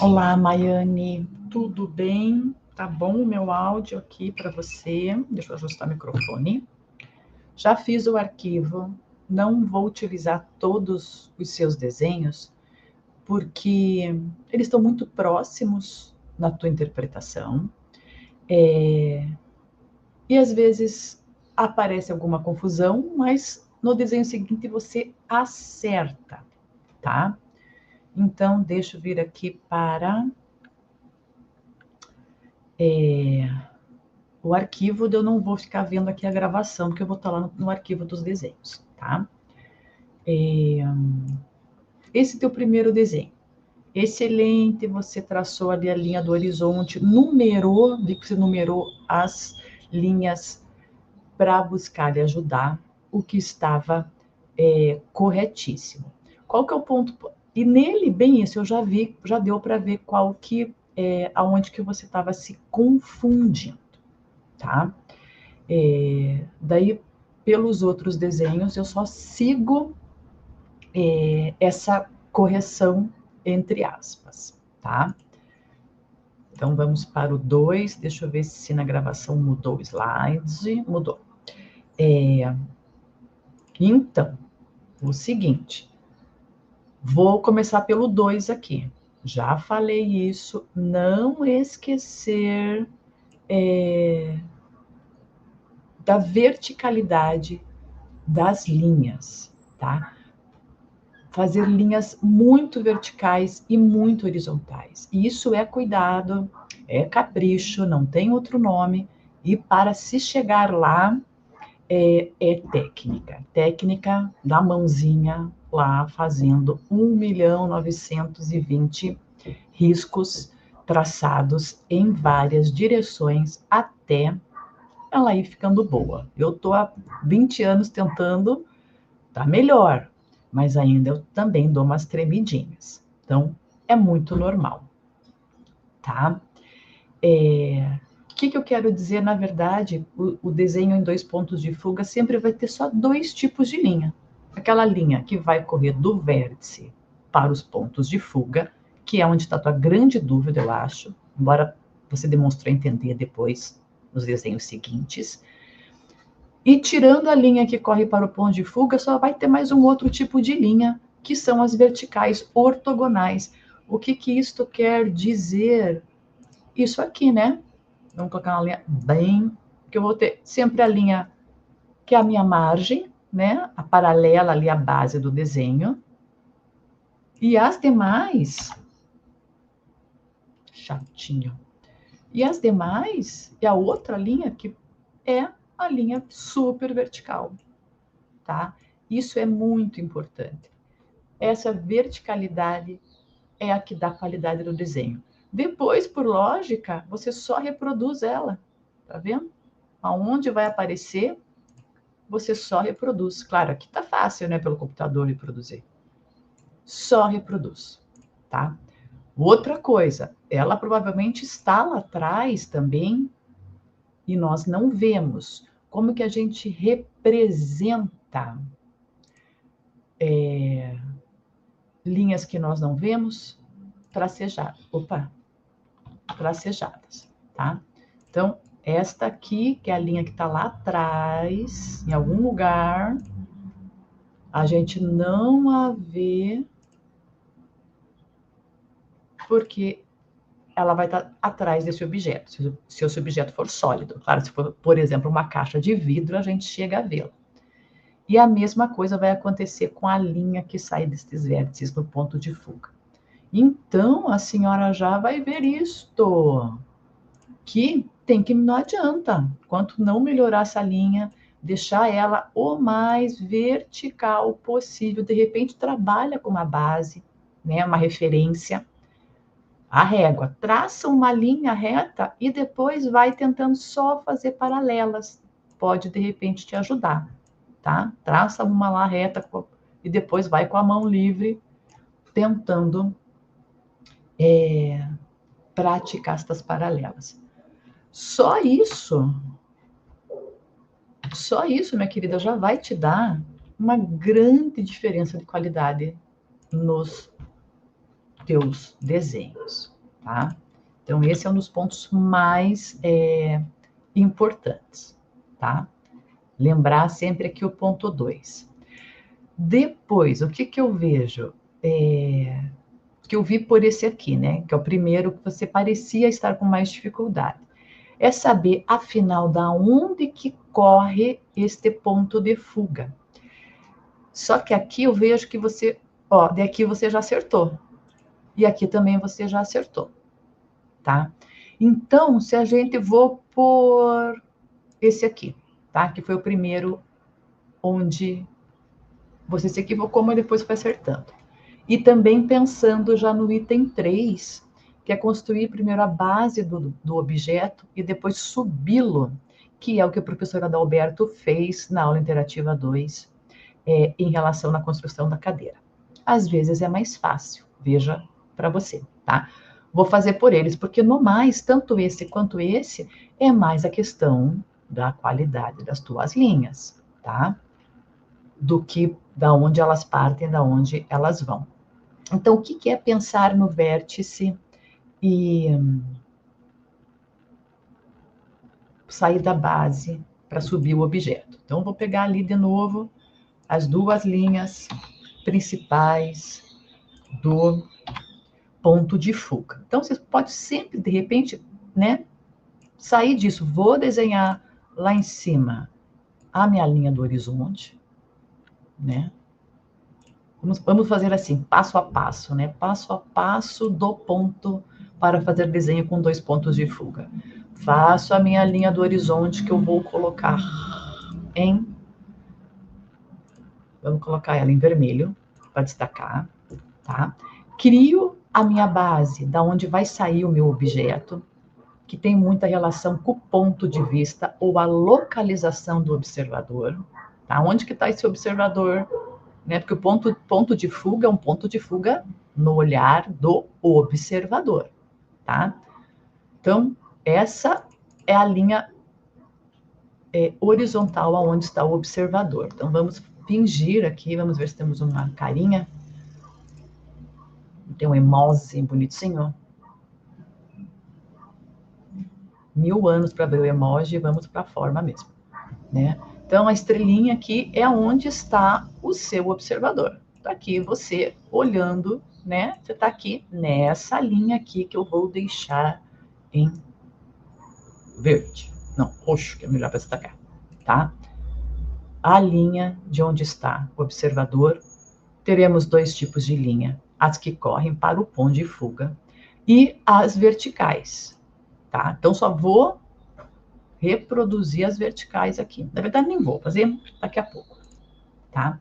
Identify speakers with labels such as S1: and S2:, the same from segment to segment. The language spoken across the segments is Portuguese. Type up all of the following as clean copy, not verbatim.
S1: Olá, Maiane, tudo bem? Tá bom o meu áudio aqui para você? Deixa eu ajustar o microfone. Já fiz o arquivo, não vou utilizar todos os seus desenhos, porque eles estão muito próximos na tua interpretação, e às vezes aparece alguma confusão, mas no desenho seguinte você acerta, tá? Então, deixa eu vir aqui para o arquivo, eu não vou ficar vendo aqui a gravação, porque eu vou estar lá no arquivo dos desenhos, tá? Esse teu primeiro desenho. Excelente, você traçou ali a linha do horizonte, numerou, vi que você numerou as linhas para buscar e ajudar, o que estava corretíssimo. Qual que é o ponto? E nele, bem isso, eu já vi, já deu para ver qual que aonde que você estava se confundindo, tá? Daí, pelos outros desenhos, eu só sigo essa correção entre aspas, tá? Então, vamos para o 2. Deixa eu ver se na gravação mudou o slide. Mudou. Então, o seguinte, vou começar pelo 2 aqui. Já falei isso, não esquecer da verticalidade das linhas, tá? Fazer linhas muito verticais e muito horizontais. Isso é cuidado, é capricho, não tem outro nome. E para se chegar lá, é técnica. Técnica da mãozinha lá fazendo 1.920.000 riscos traçados em várias direções até ela ir ficando boa. Eu estou há 20 anos tentando, tá melhor, mas ainda eu também dou umas tremidinhas. Então, é muito normal, tá? O que eu quero dizer, na verdade, o desenho em 2 pontos de fuga sempre vai ter só 2 tipos de linha. Aquela linha que vai correr do vértice para os pontos de fuga, que é onde está a tua grande dúvida, eu acho, embora você demonstrou entender depois nos desenhos seguintes. E tirando a linha que corre para o ponto de fuga, só vai ter mais um outro tipo de linha, que são as verticais ortogonais. O que isto quer dizer? Isso aqui, né? Vamos colocar uma linha bem, que eu vou ter sempre a linha que é a minha margem, né? A paralela ali à base do desenho. E as demais, chatinho. E as demais, e a outra linha que é a linha super vertical, tá? Isso é muito importante. Essa verticalidade é a que dá qualidade no desenho. Depois, por lógica, você só reproduz ela, tá vendo? Aonde vai aparecer, você só reproduz. Claro, aqui tá fácil, né, pelo computador reproduzir. Só reproduz, tá? Outra coisa, ela provavelmente está lá atrás também e nós não vemos. Como que a gente representa linhas que nós não vemos? Tracejadas. Opa, tracejadas, tá? Então, esta aqui, que é a linha que está lá atrás, em algum lugar, a gente não a vê porque ela vai estar atrás desse objeto, se esse objeto for sólido. Claro, se for, por exemplo, uma caixa de vidro, a gente chega a vê-la. E a mesma coisa vai acontecer com a linha que sai desses vértices no ponto de fuga. Então, a senhora já vai ver isto, que tem que não adianta, quanto não melhorar essa linha, deixar ela o mais vertical possível, de repente trabalha com uma base, né, uma referência, a régua, traça uma linha reta e depois vai tentando só fazer paralelas, pode de repente te ajudar, tá? Traça uma lá reta e depois vai com a mão livre tentando praticar estas paralelas. Só isso, minha querida, já vai te dar uma grande diferença de qualidade nos teus desenhos, tá? Então, esse é um dos pontos mais importantes, tá? Lembrar sempre aqui o ponto 2. Depois, o que eu vejo? Que eu vi por esse aqui, né? Que é o primeiro que você parecia estar com mais dificuldade. É saber, afinal, da onde que corre este ponto de fuga. Só que aqui eu vejo que você, daqui você já acertou. E aqui também você já acertou, tá? Então, se a gente vou por esse aqui, tá? Que foi o primeiro onde você se equivocou, mas depois foi acertando. E também pensando já no item 3, que é construir primeiro a base do objeto e depois subi-lo, que é o que o professor Adalberto fez na aula interativa 2, em relação à construção da cadeira. Às vezes é mais fácil, veja para você, tá? Vou fazer por eles, porque no mais, tanto esse quanto esse, é mais a questão da qualidade das tuas linhas, tá? Do que da onde elas partem, da onde elas vão. Então, o que é pensar no vértice e sair da base para subir o objeto? Então, vou pegar ali de novo as duas linhas principais do ponto de fuga. Então, você pode sempre, de repente, né, sair disso. Vou desenhar lá em cima a minha linha do horizonte, né? Vamos fazer assim, passo a passo, né? Passo a passo do ponto para fazer desenho com 2 pontos de fuga. Faço a minha linha do horizonte que eu vou colocar vamos colocar ela em vermelho para destacar, tá? Crio a minha base, da onde vai sair o meu objeto, que tem muita relação com o ponto de vista ou a localização do observador, tá? Onde que está esse observador? Né? Porque o ponto de fuga é um ponto de fuga no olhar do observador, tá? Então, essa é a linha horizontal aonde está o observador. Então, vamos fingir aqui, vamos ver se temos uma carinha. Tem um emoji bonitinho. 1000 anos para ver o emoji, vamos para a forma mesmo, né? Então, a estrelinha aqui é onde está o seu observador. Está aqui você olhando, né? Você está aqui nessa linha aqui que eu vou deixar em verde. Não, roxo, que é melhor para destacar, tá? A linha de onde está o observador, teremos 2 tipos de linha. As que correm para o ponto de fuga e as verticais, tá? Então, só vou reproduzir as verticais aqui. Na verdade, nem vou fazer daqui a pouco, tá?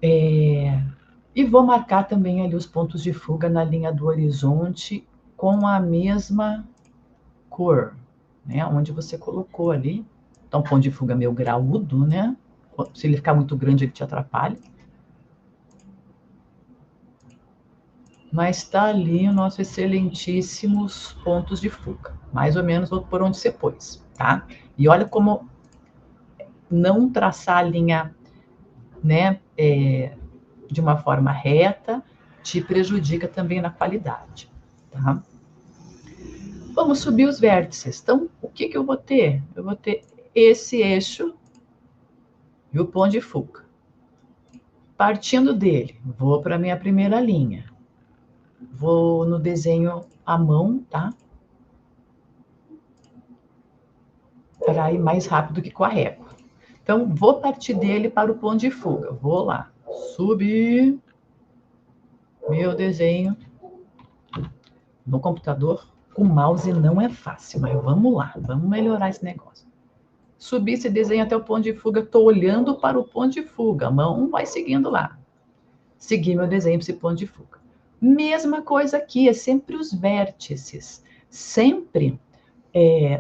S1: E vou marcar também ali os pontos de fuga na linha do horizonte com a mesma cor, né? Onde você colocou ali. Então, ponto de fuga meio graúdo, né? Se ele ficar muito grande, ele te atrapalha. Mas está ali os nossos excelentíssimos pontos de fuga. Mais ou menos por onde você pôs, tá? E olha como não traçar a linha, né, de uma forma reta, te prejudica também na qualidade, tá? Vamos subir os vértices. Então, o que eu vou ter? Eu vou ter esse eixo e o ponto de fuga. Partindo dele, vou para a minha primeira linha. Vou no desenho à mão, tá? Para ir mais rápido que com a régua. Então, vou partir dele para o ponto de fuga. Vou lá, subir meu desenho no computador. Com mouse não é fácil, mas vamos lá, vamos melhorar esse negócio. Subi esse desenho até o ponto de fuga, estou olhando para o ponto de fuga, a mão vai seguindo lá. Segui meu desenho para esse ponto de fuga. Mesma coisa aqui, é sempre os vértices. Sempre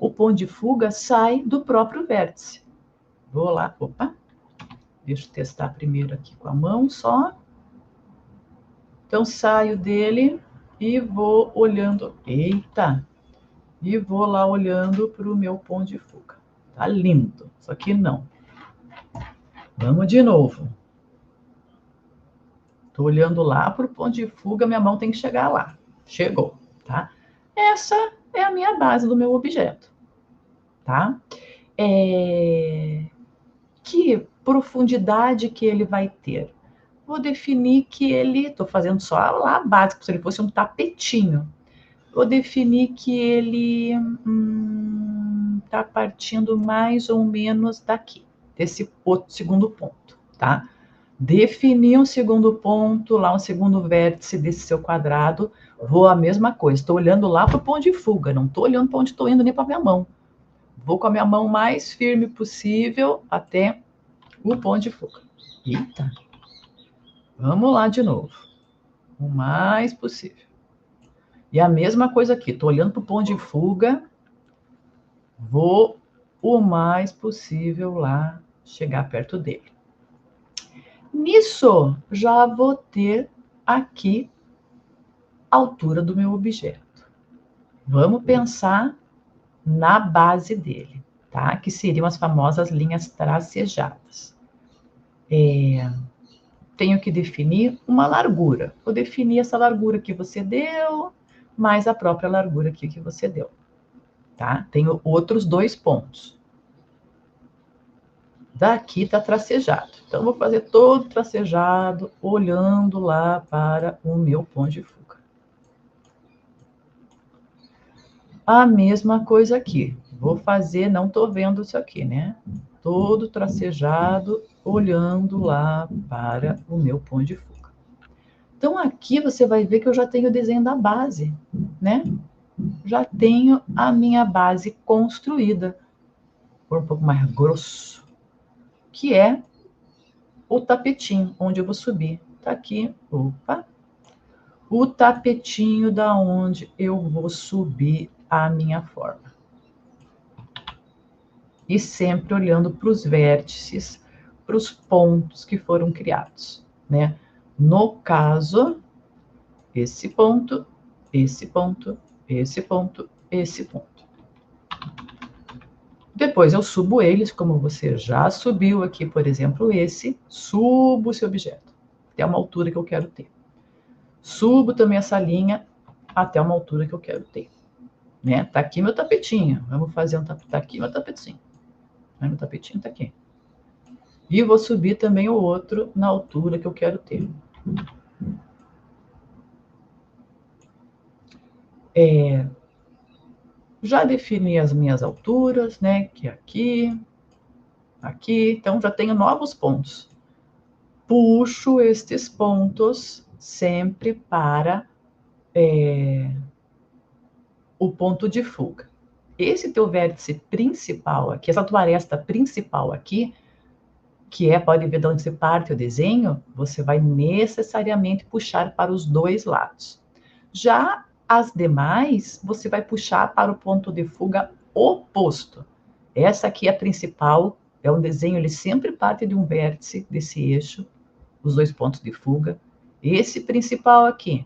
S1: o ponto de fuga sai do próprio vértice. Vou lá, opa, deixa eu testar primeiro aqui com a mão só. Então, saio dele e vou olhando, eita, e vou lá olhando para o meu ponto de fuga. Tá lindo, só que não. Vamos de novo. Estou olhando lá para o ponto de fuga, minha mão tem que chegar lá. Chegou, tá? Essa é a minha base do meu objeto, tá? Que profundidade que ele vai ter? Vou definir que ele, estou fazendo só lá a base, como se ele fosse um tapetinho. Vou definir que ele está partindo mais ou menos daqui, desse outro segundo ponto, tá? Definir um segundo ponto, lá um segundo vértice desse seu quadrado, vou a mesma coisa, estou olhando lá para o ponto de fuga, não estou olhando para onde estou indo nem para a minha mão. Vou com a minha mão mais firme possível até o ponto de fuga. Eita! Vamos lá de novo. O mais possível. E a mesma coisa aqui, estou olhando para o ponto de fuga, vou o mais possível lá chegar perto dele. Nisso, já vou ter aqui a altura do meu objeto. Vamos pensar na base dele, tá? Que seriam as famosas linhas tracejadas. Tenho que definir uma largura. Vou definir essa largura que você deu, mais a própria largura aqui que você deu, tá? Tenho outros 2 pontos. Daqui está tracejado. Então, vou fazer todo tracejado, olhando lá para o meu ponto de fuga. A mesma coisa aqui. Vou fazer, não estou vendo isso aqui, né? Todo tracejado, olhando lá para o meu ponto de fuga. Então, aqui você vai ver que eu já tenho o desenho da base, né? Já tenho a minha base construída. Por um pouco mais grosso, que é o tapetinho, onde eu vou subir. Tá aqui, opa. O tapetinho da onde eu vou subir a minha forma. E sempre olhando para os vértices, para os pontos que foram criados, né? No caso, esse ponto, esse ponto, esse ponto, esse ponto. Depois eu subo eles, como você já subiu aqui, por exemplo, esse, subo esse objeto até uma altura que eu quero ter. Subo também essa linha até uma altura que eu quero ter. Né? Tá aqui meu tapetinho. Vamos fazer um tapetinho. Tá aqui meu tapetinho. Meu tapetinho tá aqui. E vou subir também o outro na altura que eu quero ter. Já defini as minhas alturas, né? Que aqui, aqui. Então, já tenho novos pontos. Puxo estes pontos sempre para o ponto de fuga. Esse teu vértice principal aqui, essa tua aresta principal aqui, que pode ver de onde se parte o desenho, você vai necessariamente puxar para os 2 lados. Já as demais, você vai puxar para o ponto de fuga oposto. Essa aqui é a principal, é um desenho, ele sempre parte de um vértice desse eixo, os 2 pontos de fuga. Esse principal aqui,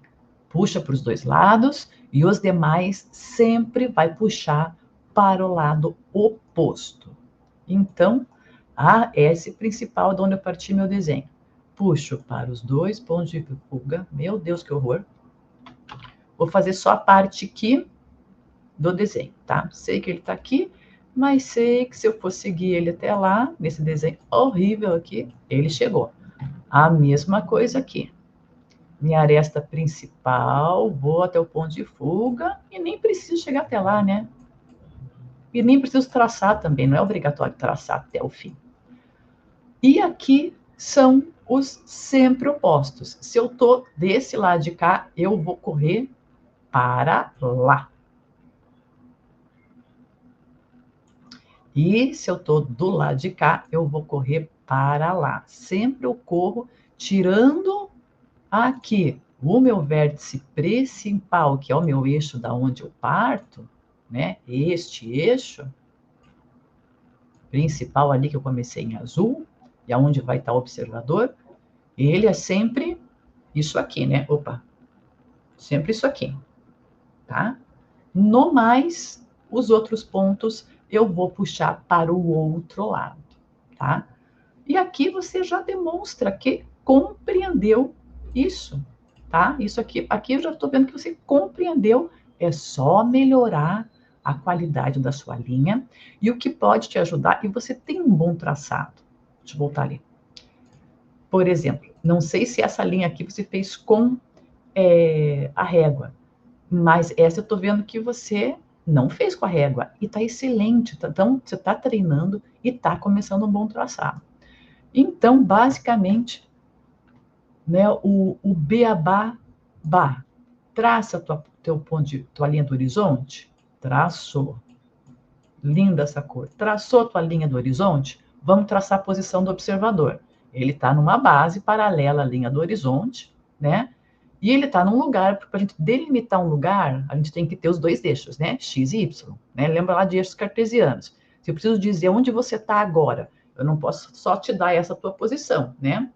S1: puxa para os 2 lados, e os demais sempre vai puxar para o lado oposto. Então, esse principal de onde eu parti meu desenho. Puxo para os 2 pontos de fuga. Meu Deus, que horror. Vou fazer só a parte aqui do desenho, tá? Sei que ele está aqui, mas sei que se eu for seguir ele até lá, nesse desenho horrível aqui, ele chegou. A mesma coisa aqui. Minha aresta principal, vou até o ponto de fuga e nem preciso chegar até lá, né? E nem preciso traçar também, não é obrigatório traçar até o fim. E aqui são os sempre opostos. Se eu estou desse lado de cá, eu vou correr para lá. E se eu estou do lado de cá, eu vou correr para lá. Sempre eu corro tirando aqui o meu vértice principal, que é o meu eixo da onde eu parto, né? Este eixo principal ali que eu comecei em azul, e aonde vai estar o observador, ele é sempre isso aqui, né? Opa, sempre isso aqui, tá? No mais, os outros pontos eu vou puxar para o outro lado, tá? E aqui você já demonstra que compreendeu Isso, tá? Isso aqui eu já estou vendo que você compreendeu. É só melhorar a qualidade da sua linha e o que pode te ajudar, e você tem um bom traçado. Deixa eu voltar ali. Por exemplo, não sei se essa linha aqui você fez com a régua, mas essa eu estou vendo que você não fez com a régua e está excelente. Então, você está treinando e está começando um bom traçado. Então, basicamente, né, o beabá, traça tua linha do horizonte, traçou. Linda essa cor. Traçou tua linha do horizonte? Vamos traçar a posição do observador. Ele está numa base paralela à linha do horizonte, né? E ele está num lugar, para a gente delimitar um lugar, a gente tem que ter os dois eixos, né? X e Y, né? Lembra lá de eixos cartesianos. Se eu preciso dizer onde você está agora, eu não posso só te dar essa tua posição, né?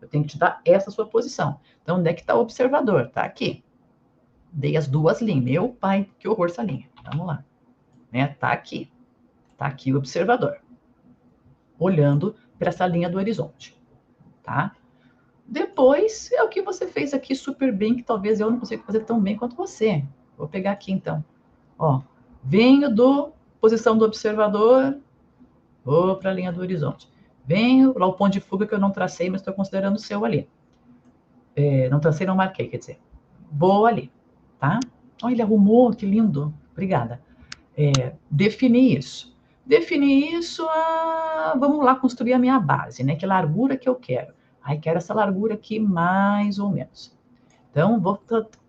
S1: Eu tenho que te dar essa sua posição. Então, onde é que está o observador? Está aqui. Dei as duas linhas. Meu pai, que horror essa linha. Vamos lá. Né? Tá aqui. Tá aqui o observador. Olhando para essa linha do horizonte. Tá? Depois, é o que você fez aqui super bem, que talvez eu não consiga fazer tão bem quanto você. Vou pegar aqui, então. Ó, venho do posição do observador, vou para a linha do horizonte. Venho lá o ponto de fuga que eu não tracei, mas estou considerando o seu ali. Não tracei, não marquei, quer dizer. Vou ali, tá? Olha, ele arrumou, que lindo. Obrigada. Definir isso. Definir isso, vamos lá construir a minha base, né? Que largura que eu quero? Ai, quero essa largura aqui, mais ou menos. Então, vou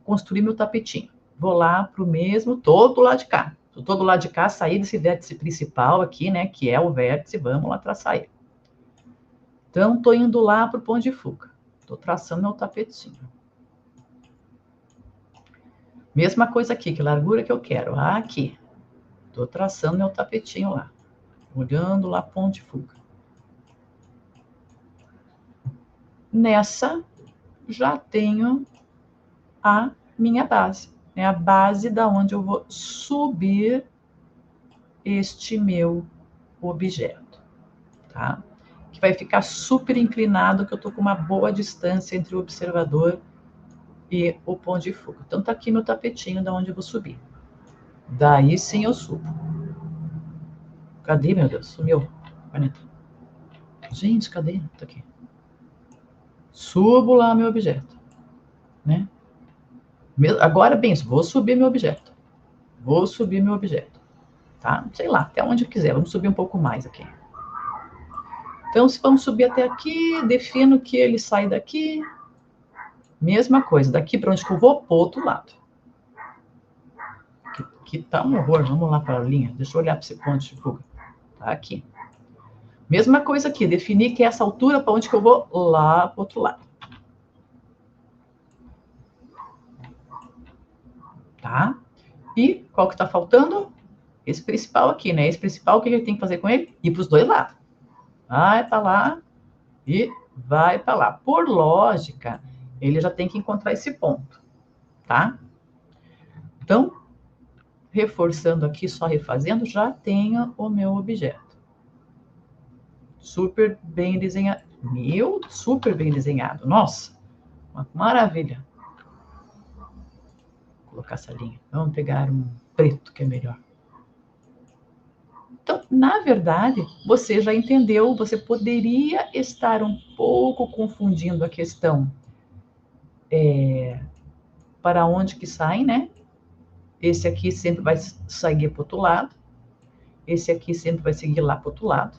S1: construir meu tapetinho. Vou lá para o mesmo, todo lado de cá. Todo lado de cá, sair desse vértice principal aqui, né? Que é o vértice, vamos lá traçar ele. Então, estou indo lá para o ponto de fuga. Estou traçando meu tapetinho. Mesma coisa aqui, que largura que eu quero? Aqui. Estou traçando meu tapetinho lá. Olhando lá, ponto de fuga. Nessa, já tenho a minha base. É a base da onde eu vou subir este meu objeto, tá? Que vai ficar super inclinado, que eu estou com uma boa distância entre o observador e o ponto de fuga. Então, tá aqui meu tapetinho da onde eu vou subir. Daí sim eu subo. Cadê, meu Deus? Sumiu. Caneta. Gente, cadê? Tá aqui. Subo lá meu objeto, né? Agora, bem, vou subir meu objeto. Vou subir meu objeto, tá? Sei lá, até onde eu quiser. Vamos subir um pouco mais aqui. Então, se vamos subir até aqui, defino que ele sai daqui. Mesma coisa, daqui para onde que eu vou? Para o outro lado. Que tá um horror. Vamos lá para a linha. Deixa eu olhar para esse ponto de fuga. Tá aqui. Mesma coisa aqui, definir que é essa altura para onde que eu vou? Lá para o outro lado. Tá? E qual que está faltando? Esse principal aqui, né? Esse principal, o que eu tenho que fazer com ele? Ir para os dois lados. Vai para lá e vai para lá. Por lógica, ele já tem que encontrar esse ponto, tá? Então, reforçando aqui, só refazendo, já tenho o meu objeto. Super bem desenhado. Meu, super bem desenhado. Nossa, uma maravilha. Vou colocar essa linha. Vamos pegar um preto, que é melhor. Então, na verdade, você já entendeu, você poderia estar um pouco confundindo a questão para onde que sai, né? Esse aqui sempre vai seguir para o outro lado. Esse aqui sempre vai seguir lá para o outro lado.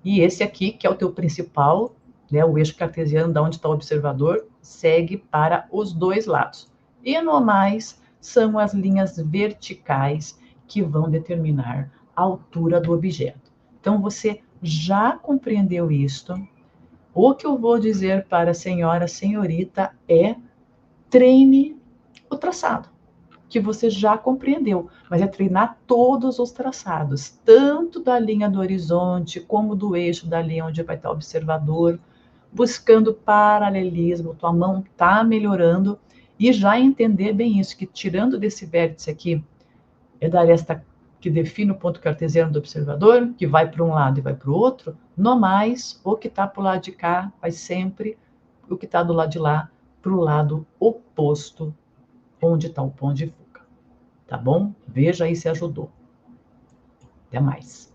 S1: E esse aqui, que é o teu principal, né, o eixo cartesiano, da onde está o observador, segue para os dois lados. E no mais, são as linhas verticais que vão determinar a altura do objeto. Então, você já compreendeu isto. O que eu vou dizer para a senhora, senhorita, é treine o traçado, que você já compreendeu, mas é treinar todos os traçados, tanto da linha do horizonte, como do eixo da linha onde vai estar o observador, buscando paralelismo, tua mão está melhorando, e já entender bem isso, que tirando desse vértice aqui, é da aresta que define o ponto cartesiano do observador, que vai para um lado e vai para o outro, no mais, o que está para o lado de cá vai sempre, o que está do lado de lá para o lado oposto onde está o ponto de fuga. Tá bom? Veja aí se ajudou. Até mais.